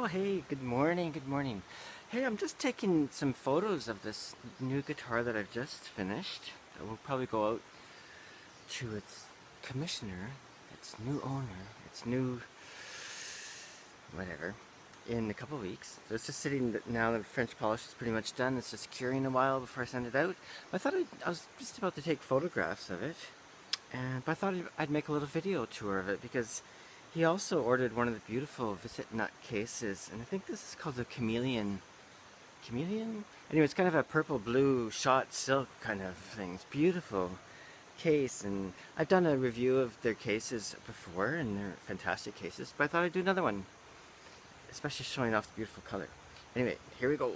Oh, hey, good morning, good morning. Hey, I'm just taking some photos of this new guitar that I've just finished. That will probably go out to its commissioner, its new owner, its new whatever, in a couple of weeks. So it's just sitting now that the French polish is pretty much done. It's just curing a while before I send it out. I was just about to take photographs of it, but I thought I'd make a little video tour of it because he also ordered one of the beautiful Visit Nut cases, and I think this is called the Chameleon. Chameleon? Anyway, it's kind of a purple blue shot silk kind of thing. It's beautiful case, and I've done a review of their cases before, and they're fantastic cases, but I thought I'd do another one, especially showing off the beautiful color. Anyway, here we go.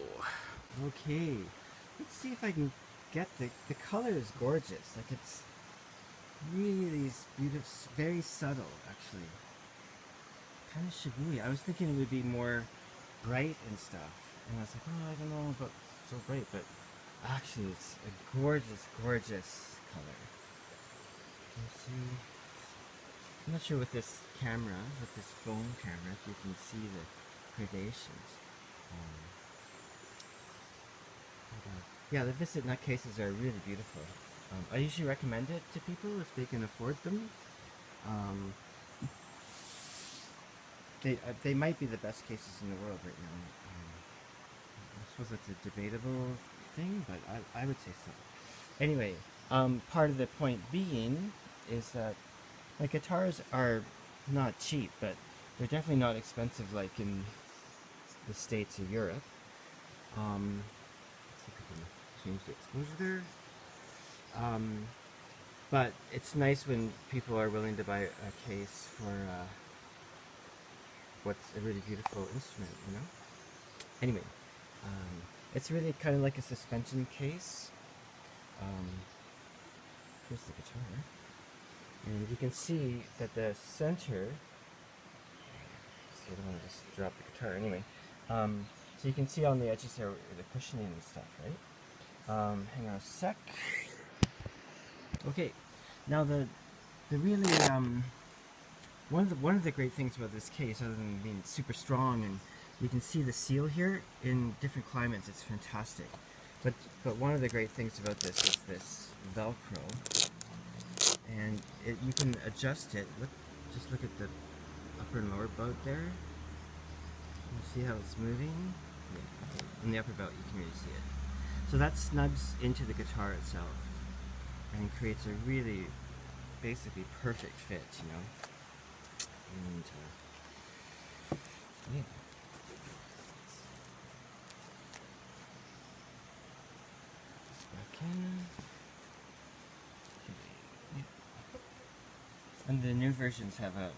Okay, let's see if I can get the color is gorgeous. Like, it's really beautiful, very subtle actually. Kind of shibuya. I was thinking it would be more bright and stuff, and I was like, oh, I don't know about so bright, but actually it's a gorgeous, gorgeous color. Can you see? I'm not sure with this camera, with this phone camera, if you can see the gradations. Yeah, the Visit Nut cases are really beautiful. I usually recommend it to people if they can afford them. They might be the best cases in the world right now. I suppose that's a debatable thing, but I would say so. Anyway, part of the point being is that like guitars are not cheap, but they're definitely not expensive like in the States or Europe. Let's see if we can change the exposure there. But it's nice when people are willing to buy a case for what's a really beautiful instrument, you know? Anyway, it's really kind of like a suspension case. Here's the guitar. And you can see that the center, see, I don't want to just drop the guitar anyway. So you can see on the edges there the cushioning and stuff, right? Hang on a sec. Okay, now the really one of the great things about this case, other than being super strong, and you can see the seal here in different climates, it's fantastic. But one of the great things about this is this Velcro, and you can adjust it. Just look at the upper and lower bout there. You see how it's moving? Yeah, okay. In the upper bout you can really see it. So that snubs into the guitar itself and creates a really basically perfect fit, you know. And yeah. Back in. Yeah. And the new versions have a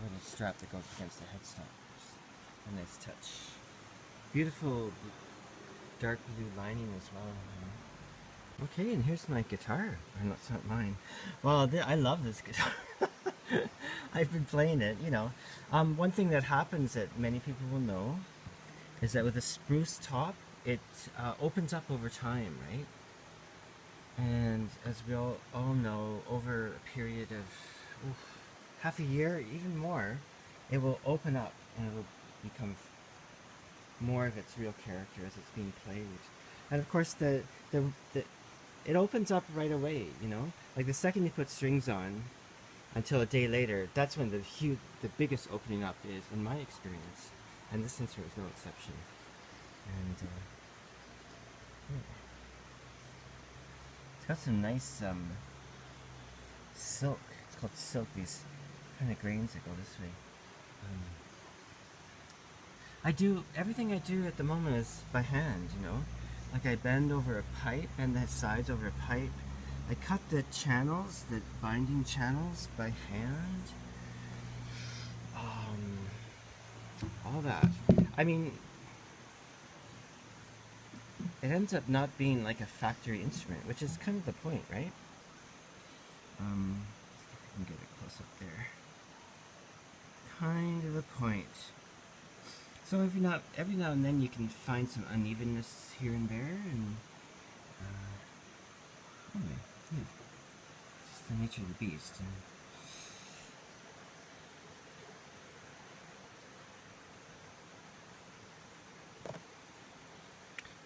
little strap that goes against the headstock. A nice touch. Beautiful dark blue lining as well. Okay, and here's my guitar. No, it's not mine. Well, I love this guitar. I've been playing it, you know. One thing that happens that many people will know is that with a spruce top, it opens up over time, right? And as we all know, over a period of half a year, even more, it will open up and it will become more of its real character as it's being played. And of course, it opens up right away, you know? Like the second you put strings on, until a day later, that's when the biggest opening up is, in my experience. And this instrument is no exception. And yeah. It's got some nice silk. It's called silk, these kind of grains that go this way. Everything I do at the moment is by hand, you know? Like I bend over a pipe, bend the sides over a pipe. I cut the channels, the binding channels by hand. All that. I mean, it ends up not being like a factory instrument, which is kind of the point, right? Let's see if I can get it close up there. Kind of the point. So every now and then you can find some unevenness here and there, and anyway, yeah, it's just the nature of the beast. And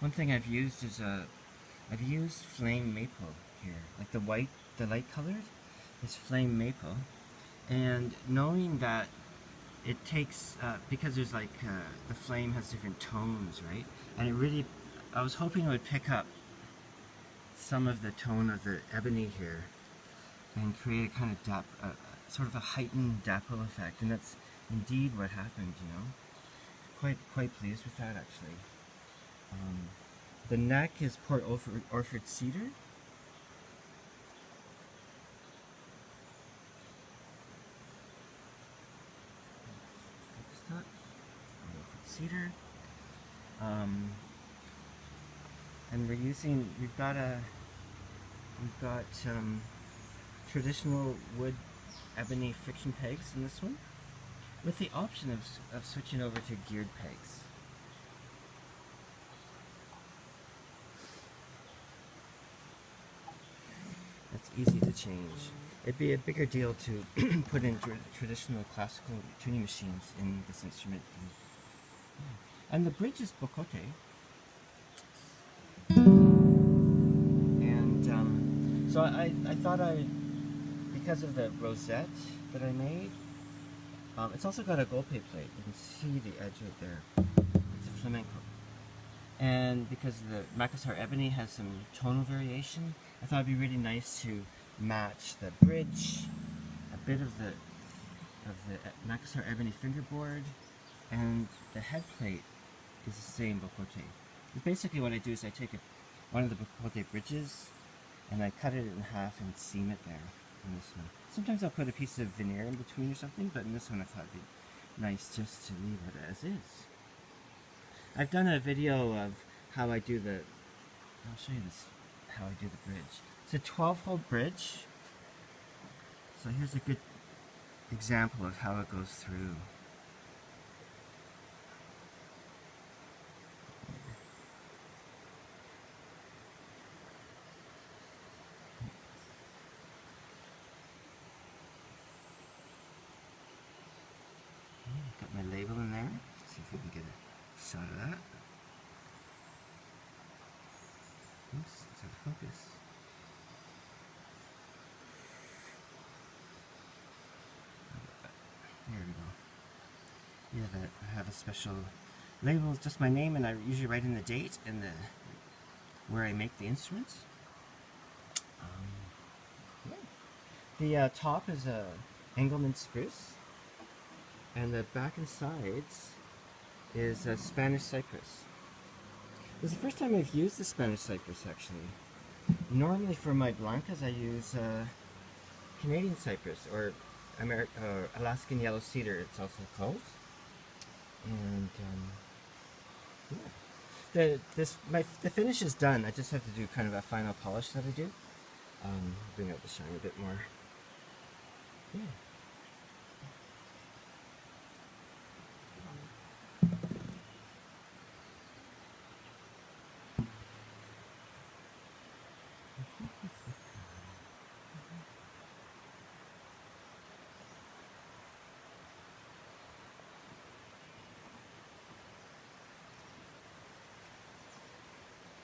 one thing I've used is I've used flame maple here, like the light colored is flame maple, and knowing that it takes because there's like the flame has different tones, right? And it really, I was hoping it would pick up some of the tone of the ebony here and create a kind of sort of a heightened dapple effect, and that's indeed what happened. You know, quite pleased with that actually. The neck is Port Orford cedar. Focus that. Orford cedar. And we've got traditional wood ebony friction pegs in this one, with the option of switching over to geared pegs. That's easy to change. It'd be a bigger deal to put in traditional classical tuning machines in this instrument. And the bridge is bocote. And so I thought because of the rosette that I made, it's also got a golpe plate. You can see the edge right there. It's a flamenco. And because the Macassar ebony has some tonal variation, I thought it'd be really nice to match the bridge, a bit of the Macassar ebony fingerboard, and the head plate is the same bocote. Basically what I do is I take one of the bocote bridges and I cut it in half and seam it there in this one. Sometimes I'll put a piece of veneer in between or something, but in this one I thought it'd be nice just to leave it as is. I've done a video of how I do I'll show you this, how I do the bridge. It's a 12-hole bridge. So here's a good example of how it goes through. Got my label in there. Let's see if we can get a shot of that. Oops, it's out of focus. There we go. Yeah, I have a special label, just my name, and I usually write in the date and where I make the instruments. Yeah. The top is a Engelmann spruce, and the back and sides is a Spanish cypress. This is the first time I've used the Spanish cypress actually. Normally for my blancas I use Canadian cypress, or Alaskan yellow cedar it's also called. And yeah. The finish is done. I just have to do kind of a final polish that I do. Bring out the shine a bit more. Yeah.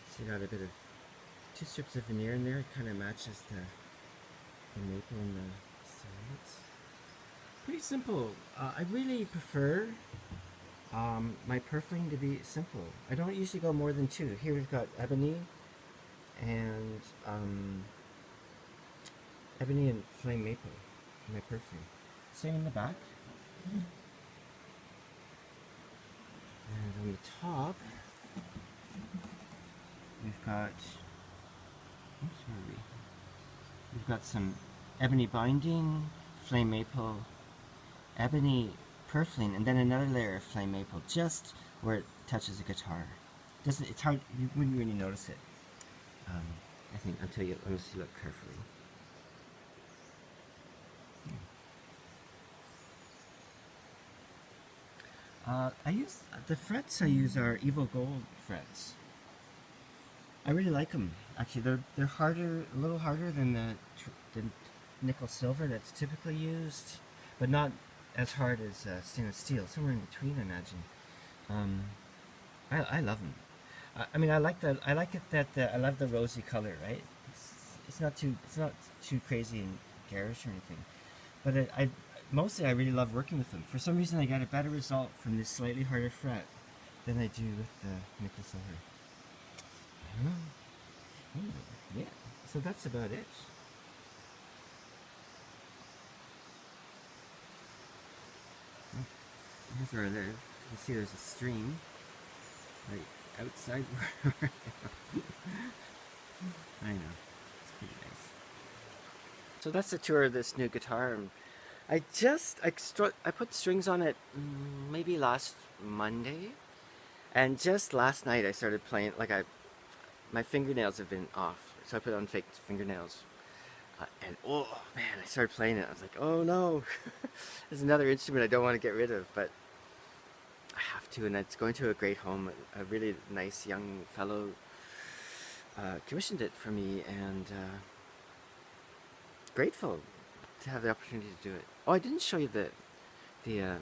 So you got a bit of 2 strips of veneer in there. It kind of matches the maple and the sides. Pretty simple. I really prefer my purfling to be simple. I don't usually go more than 2. Here we've got ebony and flame maple in my purfling. Same in the back. And on the top, we've got, we've got some ebony binding, flame maple, ebony purfling, and then another layer of flame maple just where it touches the guitar. It's hard, you wouldn't really notice it, I think, unless you look carefully. The frets I use are Evo Gold frets. I really like them. Actually, they're harder, a little harder than the nickel silver that's typically used, but not as hard as stainless steel. Somewhere in between, I imagine. I love them. I mean, I like it that I love the rosy color, right? It's not too crazy and garish or anything. But mostly I really love working with them. For some reason, I get a better result from this slightly harder fret than I do with the nickel silver. Yeah, so that's about it. Here's where I live. You can see there's a stream right outside where I know. It's pretty nice. So that's the tour of this new guitar. I put strings on it maybe last Monday, and just last night I started playing. My fingernails have been off, so I put on fake fingernails. And oh man, I started playing it. I was like, oh no, there's another instrument I don't want to get rid of, but I have to, and it's going to a great home. A really nice young fellow commissioned it for me, and grateful to have the opportunity to do it. Oh, I didn't show you the tail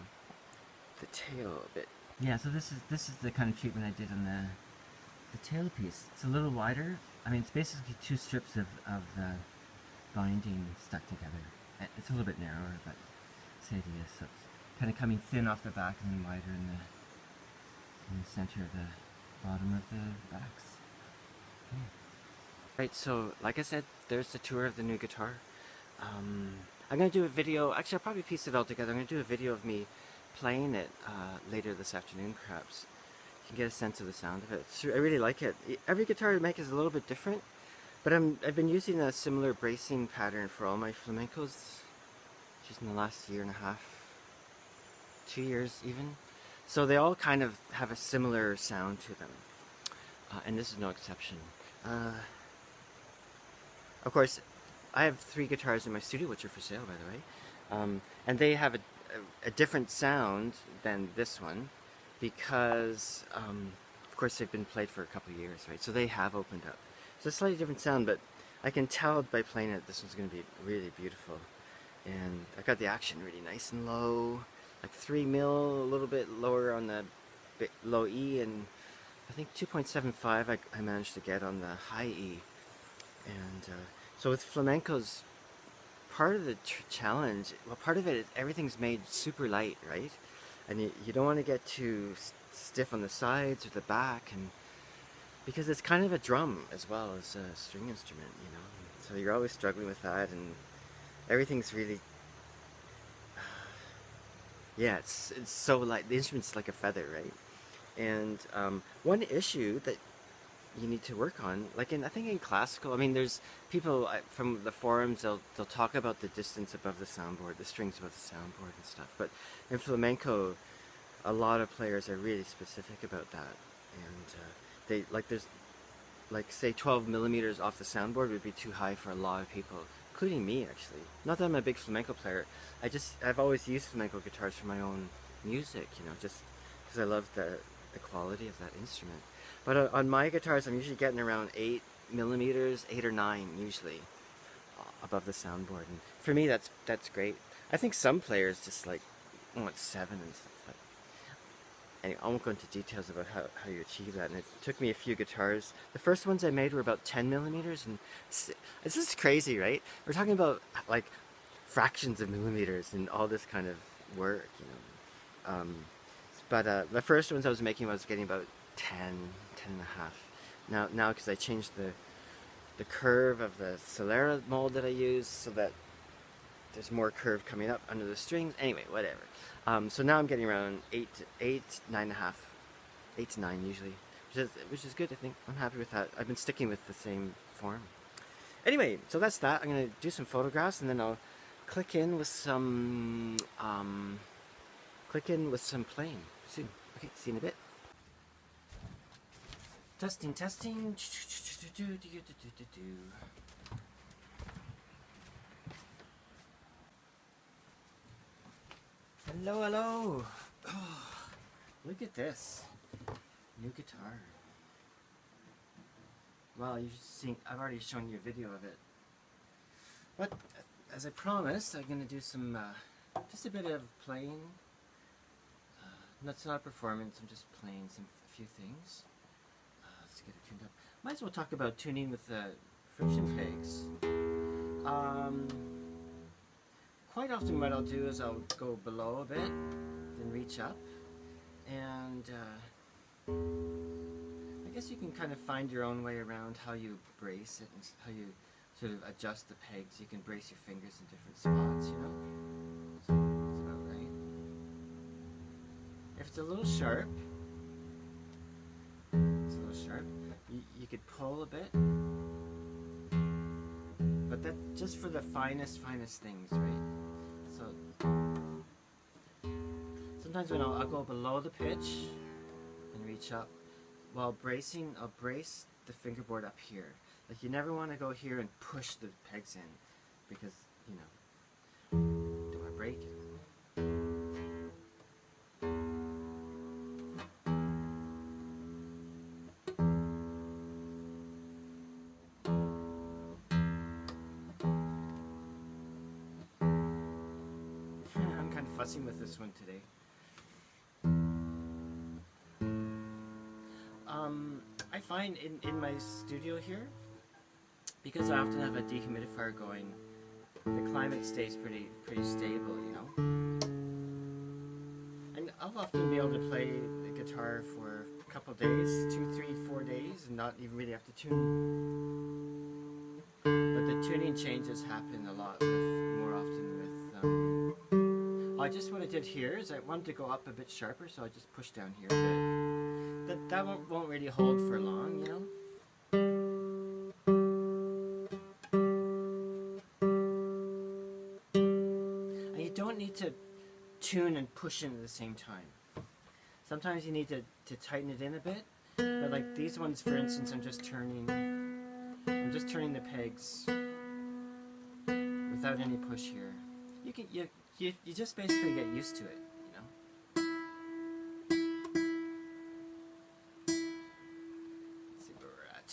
a bit. Yeah, so this is the kind of treatment I did on the tail piece. It's a little wider. I mean, it's basically two strips of the binding stuck together. It's a little bit narrower, but it's the idea. So it's kind of coming thin off the back and then wider in the center of the bottom of the backs. Yeah. Right, so like I said, there's the tour of the new guitar. I'm going to do a video, actually I'll probably piece it all together. I'm going to do a video of me playing it later this afternoon perhaps. You can get a sense of the sound of it. I really like it. Every guitar I make is a little bit different, but I've been using a similar bracing pattern for all my flamencos just in the last year and a half, 2 years even. So they all kind of have a similar sound to them, and this is no exception. Of course, I have 3 guitars in my studio, which are for sale, by the way, and they have a different sound than this one because, of course, they've been played for a couple of years, right? So they have opened up. It's a slightly different sound, but I can tell by playing it this one's going to be really beautiful. And I got the action really nice and low, like 3 mil, a little bit lower on the low E, and I think 2.75 I managed to get on the high E. And so with flamencos, part of the challenge, well, part of it is everything's made super light, right? And you don't want to get too stiff on the sides or the back, and because it's kind of a drum as well as a string instrument, you know. So you're always struggling with that, and everything's really, yeah, it's so light. The instrument's like a feather, right? And one issue that you need to work on, like I think in classical, I mean, there's people from the forums, they'll talk about the distance above the soundboard, the strings above the soundboard and stuff. But in flamenco, a lot of players are really specific about that, and there's like say 12 millimeters off the soundboard would be too high for a lot of people, including me actually. Not that I'm a big flamenco player. I've always used flamenco guitars for my own music, you know, just because I love the quality of that instrument. But on my guitars, I'm usually getting around 8 millimeters, 8 or 9 usually, above the soundboard. And for me, that's great. I think some players just like want 7 and stuff. But anyway, I won't go into details about how you achieve that. And it took me a few guitars. The first ones I made were about 10 millimeters, and it's just crazy, right? We're talking about like fractions of millimeters and all this kind of work, you know. But the first ones I was making, I was getting about 10 and a half. Now because I changed the curve of the Solera mold that I use so that there's more curve coming up under the strings. Anyway, whatever. So now I'm getting around 8, 9 and a half, 8 to 9 usually, which is good. I think I'm happy with that. I've been sticking with the same form. Anyway, so that's that. I'm gonna do some photographs and then I'll click in with some playing soon. Okay, see you in a bit. Testing. Hello. Oh, look at this new guitar. Well, I've already shown you a video of it. But as I promised, I'm gonna do some just a bit of playing. That's not a performance. I'm just playing a few things. let's get it tuned up. Might as well talk about tuning with the friction pegs. Quite often what I'll do is I'll go below a bit, then reach up, and I guess you can kind of find your own way around how you brace it and how you sort of adjust the pegs. You can brace your fingers in different spots, you know? So that's about right. If it's a little sharp, you could pull a bit, but that's just for the finest things, right? So sometimes when I'll go below the pitch and reach up, while bracing, I'll brace the fingerboard up here. Like, you never want to go here and push the pegs in, because, you know, don't want to break it. I'm kind of fussing with this one today. I find in my studio here, because I often have a dehumidifier going, the climate stays pretty stable, you know. And I'll often be able to play the guitar for a couple days, 2, 3, 4 days, and not even really have to tune. But the tuning changes happen a lot more often with. Just what I did here is I wanted to go up a bit sharper, so I just pushed down here a bit. That won't really hold for long, you know. And you don't need to tune and push in at the same time. Sometimes you need to tighten it in a bit. But like these ones, for instance, I'm just turning the pegs without any push here. You just basically get used to it, you know. Let's see where we're at.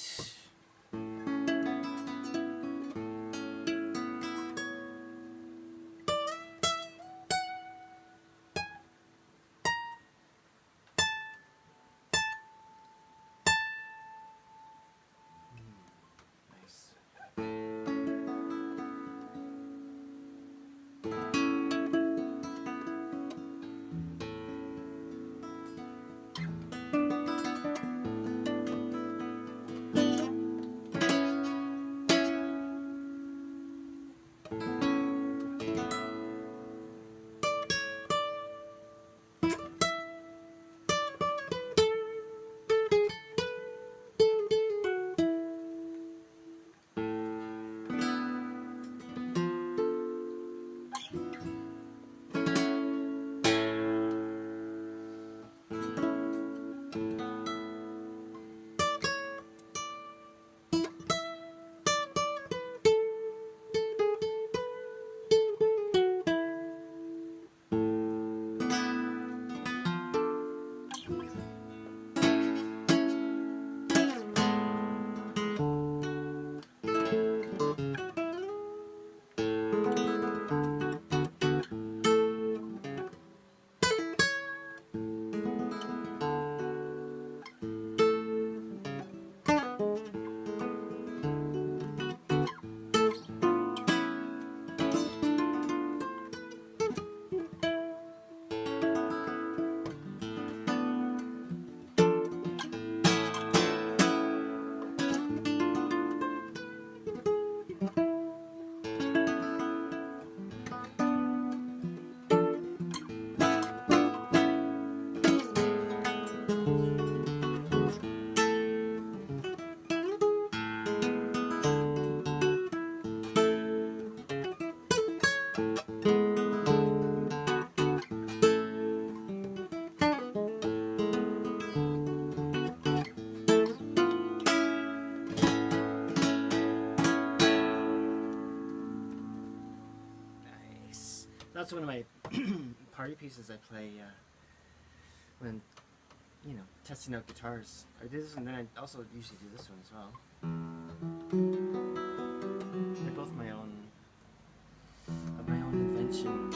That's one of my party pieces I play when, you know, testing out guitars. I do this, and then I also usually do this one as well. They're both my own invention.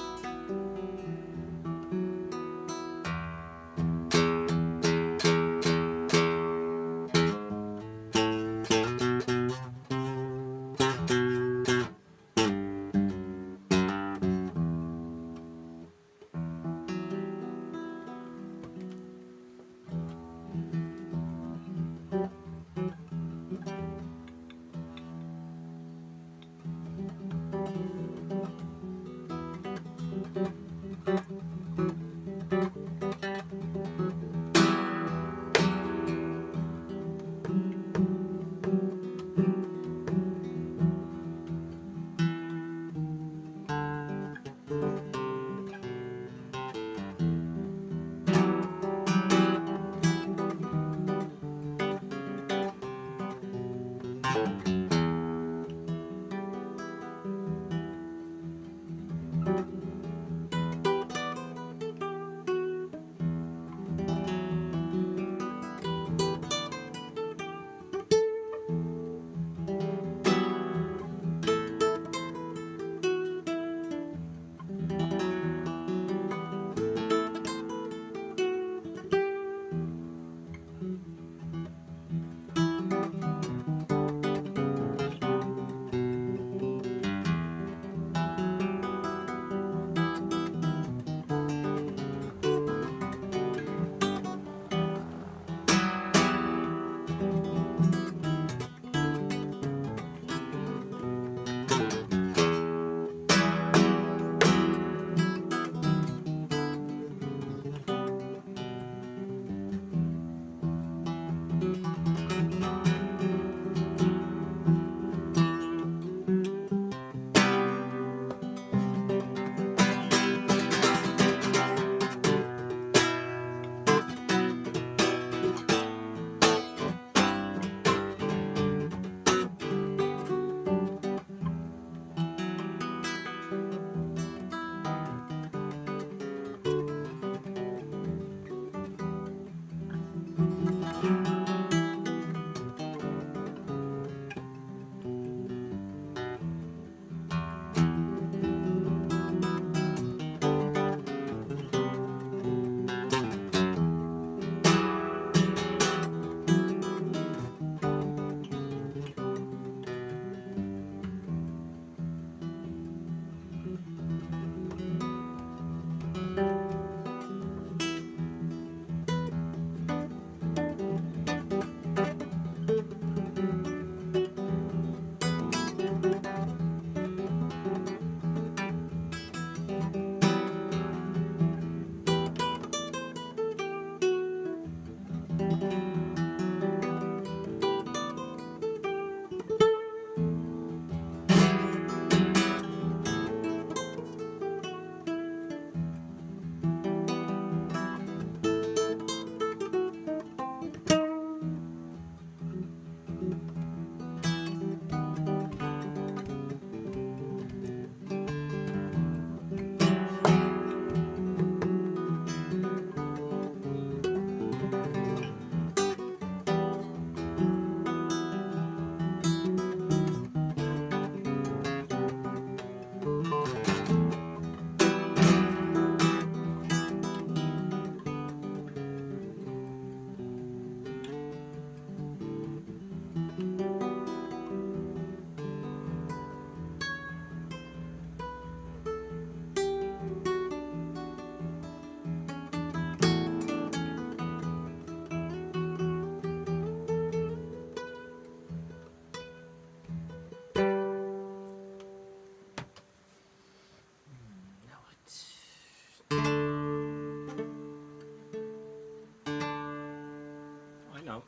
know,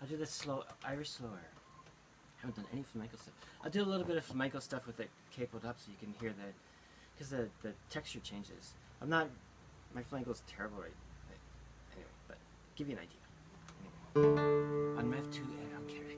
I'll do this slow Irish slow air. I haven't done any flamenco stuff. I'll do a little bit of flamenco stuff with it capoed up so you can hear because the texture changes. I'm not, my flamenco's terrible anyway, but give you an idea. Anyway. An raibh tú ar an carrick.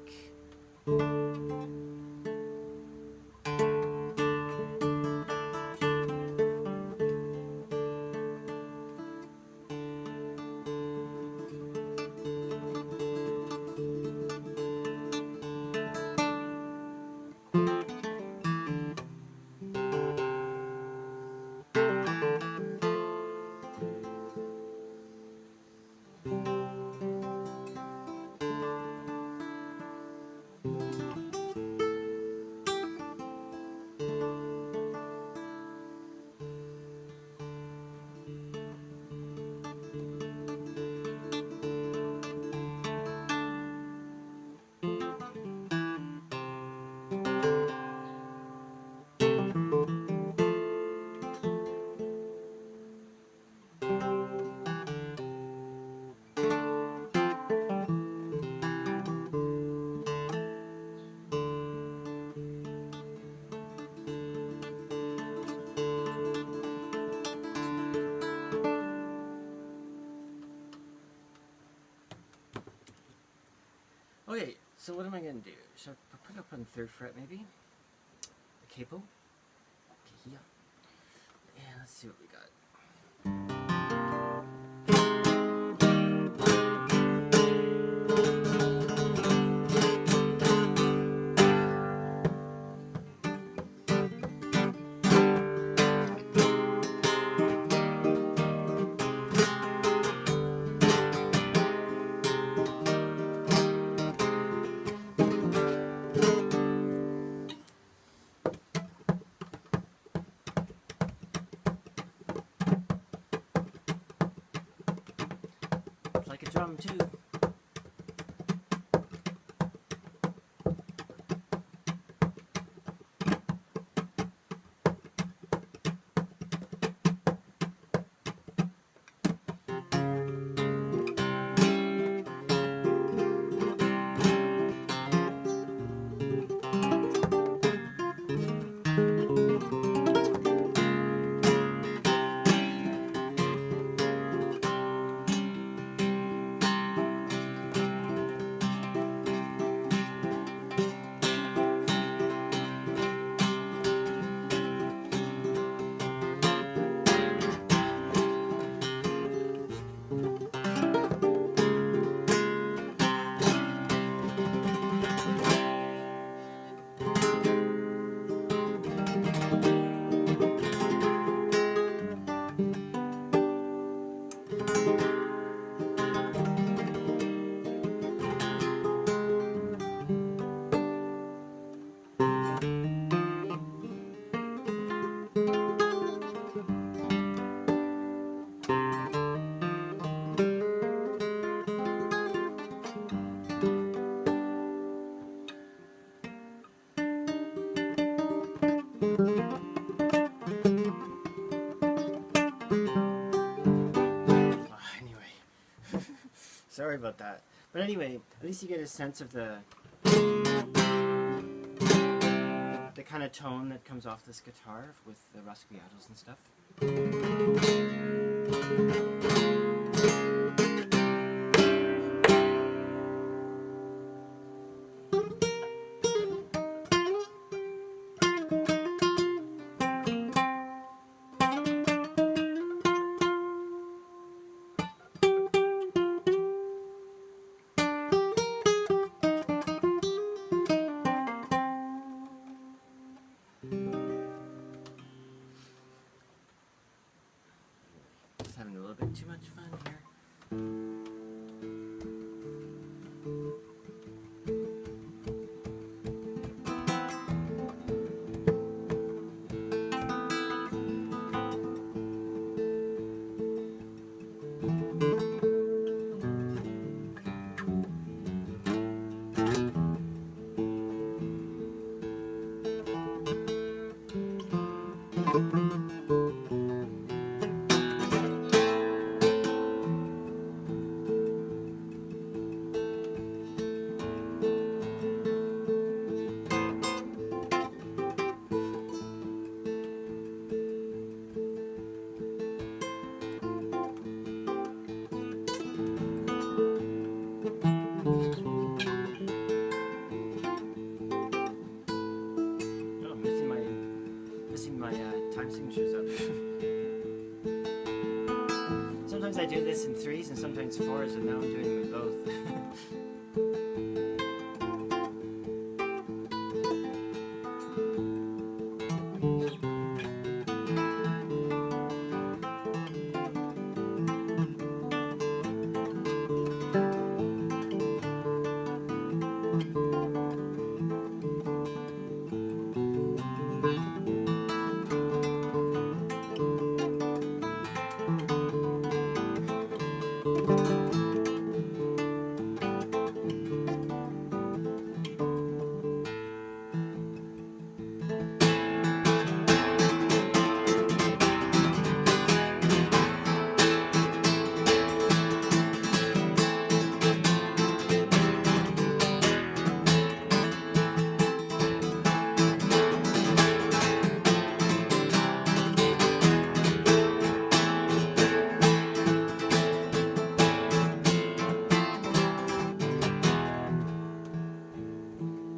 Okay, so what am I going to do? Should I put it up on the 3rd fret maybe? The capo? Okay, yeah. Yeah, let's see what we got. It's like a drum too. Sorry about that. But anyway, at least you get a sense of the kind of tone that comes off this guitar with the rasguiados and stuff. Just having a little bit too much fun here. sometimes I do this in threes and sometimes fours, and now I'm doing them in both.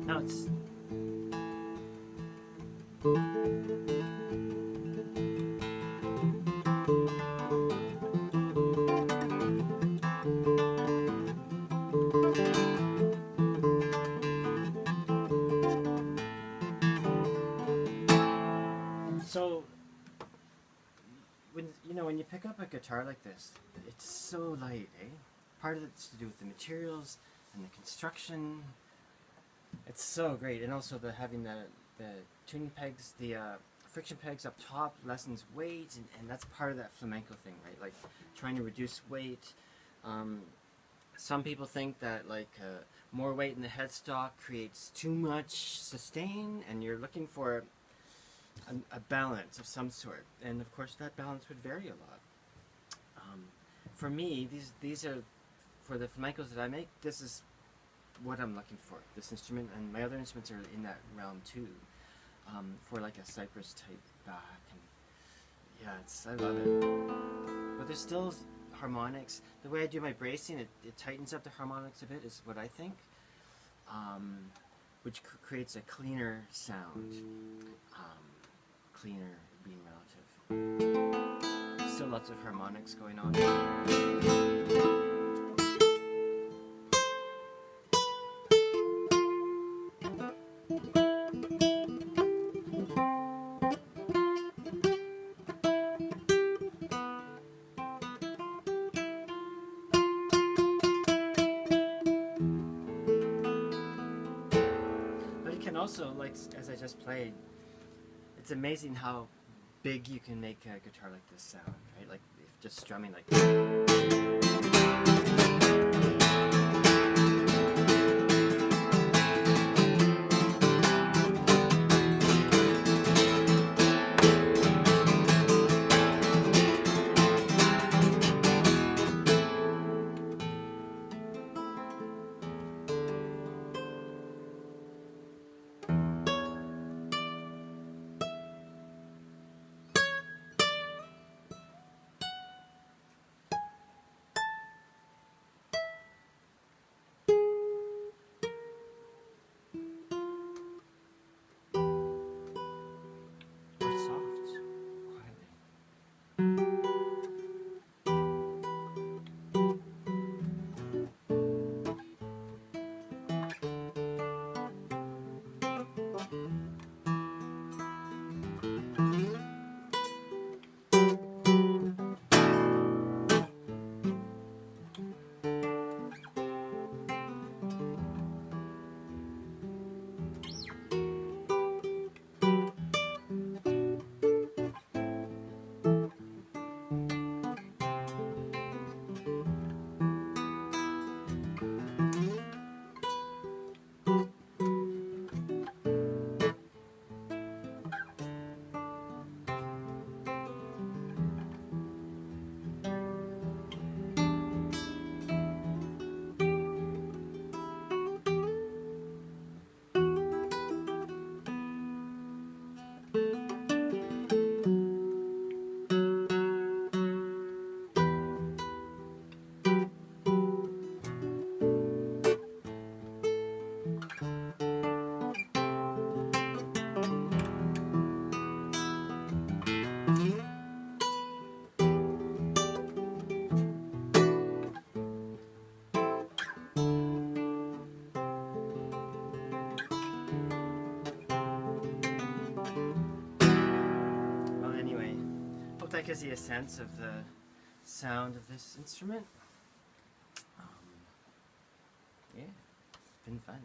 Now it's so when you pick up a guitar like this, it's so light, eh? Part of it's to do with the materials and the construction. It's so great, and also having the tuning pegs, the friction pegs up top lessens weight, and that's part of that flamenco thing, right? Like trying to reduce weight. Some people think that more weight in the headstock creates too much sustain, and you're looking for a balance of some sort, and of course that balance would vary a lot. For me, these are, for the flamencos that I make, this is what I'm looking for, this instrument, and my other instruments are in that realm too, for like a cypress type back, and yeah, I love it. But there's still harmonics. The way I do my bracing, it tightens up the harmonics a bit, is what I think, which creates a cleaner sound. Cleaner being relative. Still lots of harmonics going on. But it can also, like as I just played, it's amazing how big you can make a guitar like this sound, right? Like if just strumming like that gives you a sense of the sound of this instrument. Yeah, it's been fun.